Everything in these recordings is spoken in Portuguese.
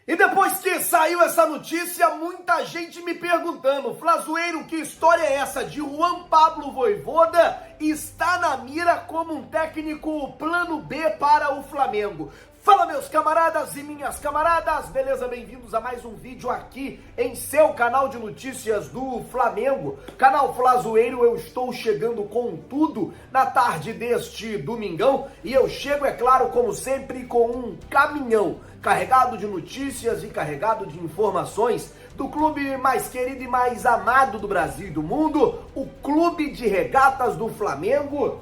E depois que saiu essa notícia, muita gente me perguntando: Flazoeiro, que história é essa de Juan Pablo Vojvoda está na mira como um técnico plano B para o Flamengo? Fala, meus camaradas e minhas camaradas, beleza? Bem-vindos a mais um vídeo aqui em seu canal de notícias do Flamengo, canal Flazoeiro. Eu estou chegando com tudo na tarde deste domingão e eu chego, é claro, como sempre, com um caminhão carregado de notícias e carregado de informações do clube mais querido e mais amado do Brasil e do mundo, o Clube de Regatas do Flamengo,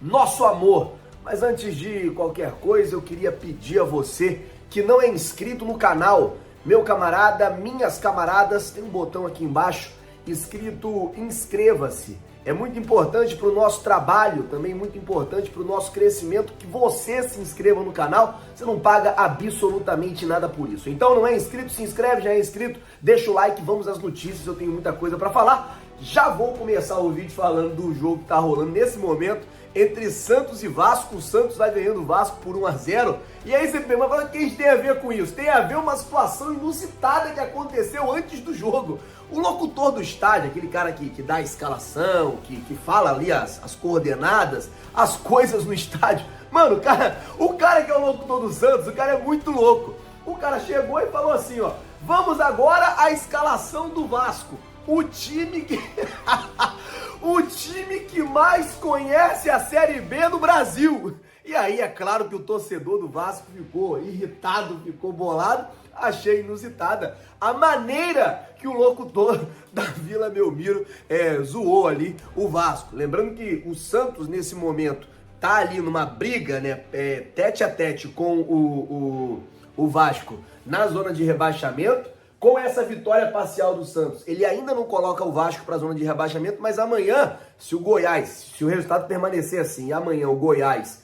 nosso amor. Mas antes de qualquer coisa, eu queria pedir a você que não é inscrito no canal, meu camarada, minhas camaradas, tem um botão aqui embaixo escrito inscreva-se. É muito importante para o nosso trabalho, também muito importante para o nosso crescimento, que você se inscreva no canal. Você não paga absolutamente nada por isso. Então não é inscrito, se inscreve, já é inscrito, deixa o like, vamos às notícias, eu tenho muita coisa para falar. Já vou começar o vídeo falando do jogo que tá rolando nesse momento entre Santos e Vasco. O Santos vai ganhando o Vasco por 1-0. E aí você pergunta, o que isso tem a ver com isso? Tem a ver uma situação inusitada que aconteceu antes do jogo. O locutor do estádio, aquele cara que dá a escalação, que fala ali as coordenadas, as coisas no estádio. Mano, o cara que é o locutor do Santos, o cara é muito louco. O cara chegou e falou assim, ó: vamos agora à escalação do Vasco. O time que o time que mais conhece a Série B do Brasil. E aí é claro que o torcedor do Vasco ficou irritado, ficou bolado. Achei inusitada a maneira que o locutor da Vila Belmiro zoou ali o Vasco. Lembrando que o Santos nesse momento tá ali numa briga, né, tete a tete com o Vasco na zona de rebaixamento. Com essa vitória parcial do Santos, ele ainda não coloca o Vasco para a zona de rebaixamento, mas amanhã, se o resultado permanecer assim, e amanhã o Goiás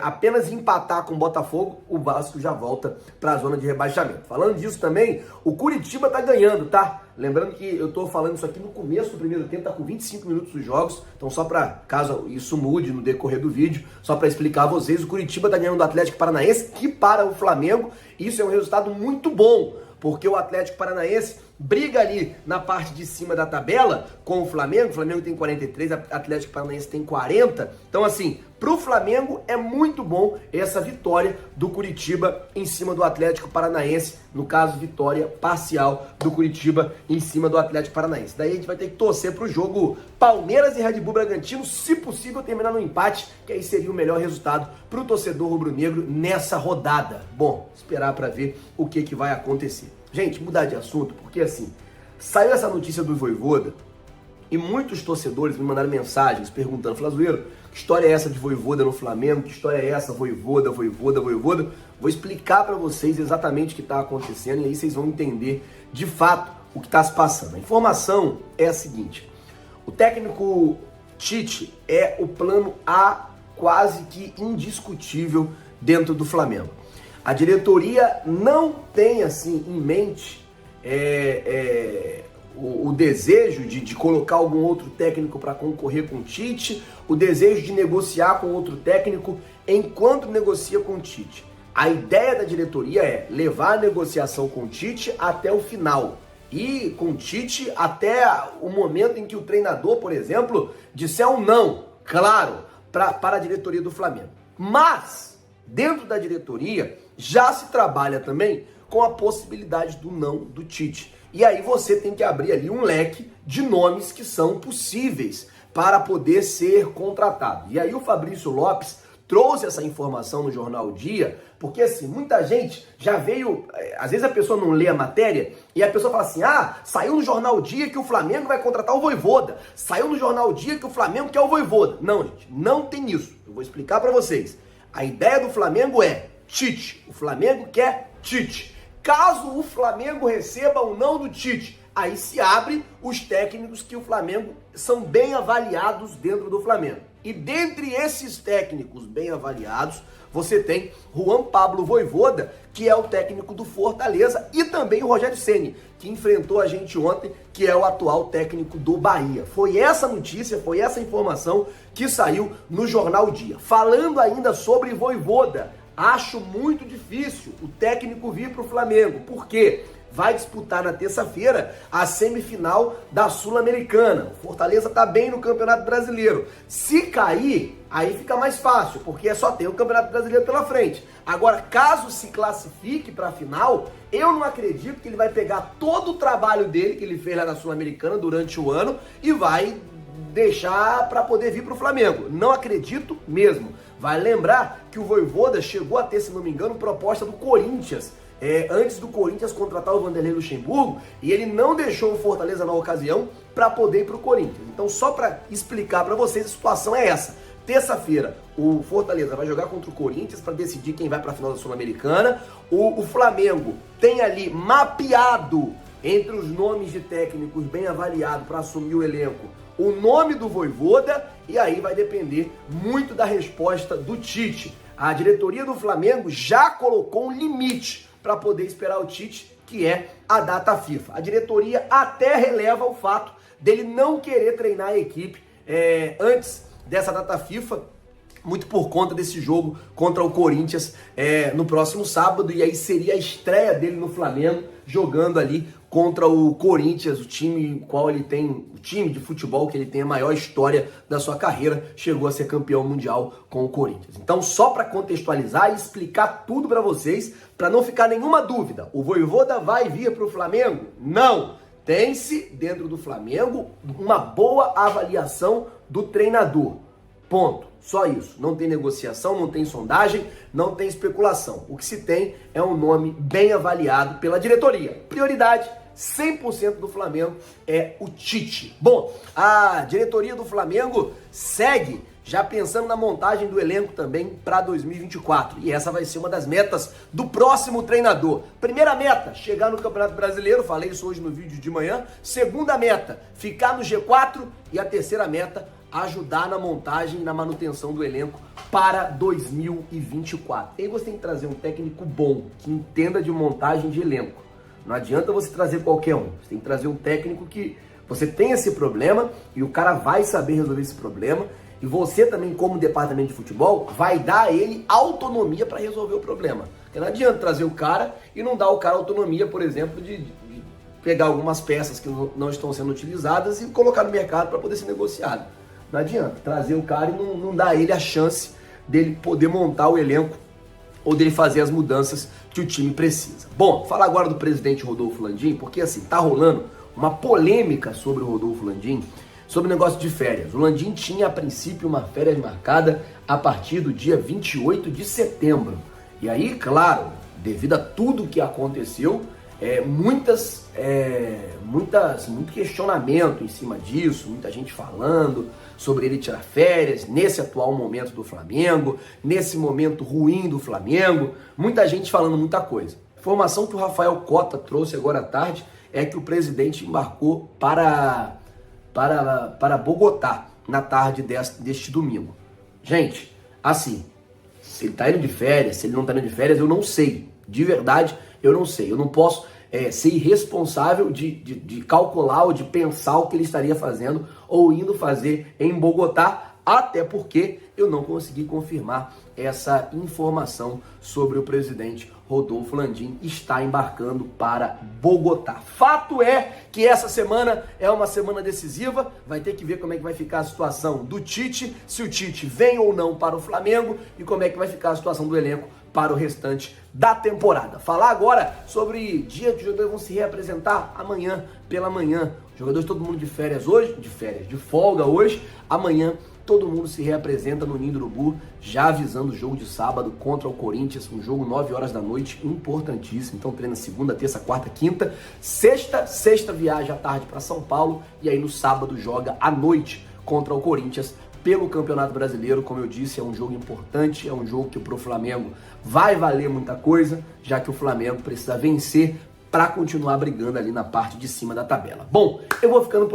apenas empatar com o Botafogo, o Vasco já volta para a zona de rebaixamento. Falando disso também, o Curitiba tá ganhando, tá? Lembrando que eu tô falando isso aqui no começo do primeiro tempo, tá com 25 minutos dos jogos, então só para caso isso mude no decorrer do vídeo, só para explicar a vocês, o Curitiba tá ganhando do Atlético Paranaense, que para o Flamengo, isso é um resultado muito bom, porque o Atlético Paranaense briga ali na parte de cima da tabela com o Flamengo tem 43, o Atlético Paranaense tem 40, então assim, pro Flamengo é muito bom essa vitória do Curitiba em cima do Atlético Paranaense, no caso, vitória parcial do Curitiba em cima do Atlético Paranaense. Daí a gente vai ter que torcer pro jogo Palmeiras e Red Bull Bragantino, se possível terminar no empate, que aí seria o melhor resultado pro torcedor rubro-negro nessa rodada. Bom, esperar para ver o que vai acontecer. Gente, mudar de assunto, porque assim, saiu essa notícia do Vojvoda e muitos torcedores me mandaram mensagens perguntando: Flazoeiro, que história é essa de Vojvoda no Flamengo? Que história é essa? Vojvoda. Vou explicar para vocês exatamente o que está acontecendo e aí vocês vão entender de fato o que está se passando. A informação é a seguinte: o técnico Tite é o plano A quase que indiscutível dentro do Flamengo. A diretoria não tem assim em mente o desejo de colocar algum outro técnico para concorrer com o Tite, o desejo de negociar com outro técnico enquanto negocia com o Tite. A ideia da diretoria é levar a negociação com o Tite até o final. E com o Tite até o momento em que o treinador, por exemplo, disser um não, claro, para a diretoria do Flamengo. Mas, dentro da diretoria, já se trabalha também com a possibilidade do não do Tite. E aí você tem que abrir ali um leque de nomes que são possíveis para poder ser contratado. E aí o Fabrício Lopes trouxe essa informação no Jornal Dia, porque assim, muita gente já veio, às vezes a pessoa não lê a matéria e a pessoa fala assim: ah, saiu no Jornal Dia que o Flamengo vai contratar o Vojvoda, saiu no Jornal Dia que o Flamengo quer o Vojvoda. Não, gente, não tem isso. Eu vou explicar para vocês. A ideia do Flamengo é Tite. O Flamengo quer Tite. Caso o Flamengo receba o não do Tite, aí se abre os técnicos que o Flamengo são bem avaliados dentro do Flamengo. E dentre esses técnicos bem avaliados, você tem Juan Pablo Vojvoda, que é o técnico do Fortaleza, e também o Rogério Ceni, que enfrentou a gente ontem, que é o atual técnico do Bahia. Foi essa notícia, foi essa informação que saiu no Jornal Dia. Falando ainda sobre Vojvoda, Acho muito difícil o técnico vir para o Flamengo. Por quê? Vai disputar na terça-feira a semifinal da Sul-Americana. O Fortaleza tá bem no Campeonato Brasileiro. Se cair, aí fica mais fácil, porque só tem o Campeonato Brasileiro pela frente. Agora, caso se classifique para a final, eu não acredito que ele vai pegar todo o trabalho dele que ele fez lá na Sul-Americana durante o ano e vai deixar para poder vir para o Flamengo. Não acredito mesmo. Vai lembrar que o Vojvoda chegou a ter, se não me engano, proposta do Corinthians, antes do Corinthians contratar o Vanderlei Luxemburgo, e ele não deixou o Fortaleza na ocasião para poder ir para o Corinthians. Então, só para explicar para vocês, a situação é essa. Terça-feira, o Fortaleza vai jogar contra o Corinthians para decidir quem vai para a final da Sul-Americana. O Flamengo tem ali mapeado entre os nomes de técnicos bem avaliados para assumir o elenco o nome do Vojvoda, e aí vai depender muito da resposta do Tite. A diretoria do Flamengo já colocou um limite para poder esperar o Tite, que é a data FIFA. A diretoria até releva o fato dele não querer treinar a equipe antes dessa data FIFA, muito por conta desse jogo contra o Corinthians no próximo sábado, e aí seria a estreia dele no Flamengo, jogando ali contra o Corinthians, o time de futebol que ele tem a maior história da sua carreira, chegou a ser campeão mundial com o Corinthians. Então, só para contextualizar e explicar tudo para vocês, para não ficar nenhuma dúvida, o Vojvoda vai vir para o Flamengo? Não! Tem-se dentro do Flamengo uma boa avaliação do treinador. Ponto. Só isso. Não tem negociação, não tem sondagem, não tem especulação. O que se tem é um nome bem avaliado pela diretoria. Prioridade 100% do Flamengo é o Tite. Bom, a diretoria do Flamengo segue já pensando na montagem do elenco também para 2024. E essa vai ser uma das metas do próximo treinador. Primeira meta, chegar no Campeonato Brasileiro, falei isso hoje no vídeo de manhã. Segunda meta, ficar no G4. E a terceira meta, ajudar na montagem e na manutenção do elenco para 2024. E aí você tem que trazer um técnico bom, que entenda de montagem de elenco. Não adianta você trazer qualquer um. Você tem que trazer um técnico que você tem esse problema e o cara vai saber resolver esse problema. E você também, como departamento de futebol, vai dar a ele autonomia para resolver o problema. Porque não adianta trazer o cara e não dar o cara autonomia, por exemplo, de pegar algumas peças que não estão sendo utilizadas e colocar no mercado para poder ser negociado. Não adianta trazer o cara e não dar a ele a chance dele poder montar o elenco ou dele fazer as mudanças que o time precisa. Bom, falar agora do presidente Rodolfo Landim, porque assim, tá rolando uma polêmica sobre o Rodolfo Landim, sobre o negócio de férias. O Landim tinha a princípio uma férias marcada a partir do dia 28 de setembro. E aí, claro, devido a tudo que aconteceu, muito questionamento em cima disso, muita gente falando sobre ele tirar férias nesse atual momento do Flamengo, nesse momento ruim do Flamengo, muita gente falando muita coisa. Informação que o Rafael Cota trouxe agora à tarde é que o presidente embarcou para Bogotá na tarde deste domingo. Gente, assim, se ele tá indo de férias, se ele não tá indo de férias, eu não sei. De verdade, eu não sei. Eu não posso ser irresponsável de calcular ou de pensar o que ele estaria fazendo ou indo fazer em Bogotá, até porque eu não consegui confirmar essa informação sobre o presidente Rodolfo Landim estar embarcando para Bogotá. Fato é que essa semana é uma semana decisiva, vai ter que ver como é que vai ficar a situação do Tite, se o Tite vem ou não para o Flamengo e como é que vai ficar a situação do elenco para o restante da temporada. Falar agora sobre dia que os jogadores vão se reapresentar amanhã pela manhã. Jogadores todo mundo de férias hoje, de folga hoje, amanhã todo mundo se reapresenta no Ninho do Urubu, já avisando o jogo de sábado contra o Corinthians, um jogo 9 horas da noite, importantíssimo. Então treina segunda, terça, quarta, quinta, sexta viaja à tarde para São Paulo e aí no sábado joga à noite contra o Corinthians pelo Campeonato Brasileiro. Como eu disse, é um jogo importante, é um jogo que pro Flamengo vai valer muita coisa, já que o Flamengo precisa vencer para continuar brigando ali na parte de cima da tabela. Bom, eu vou ficando por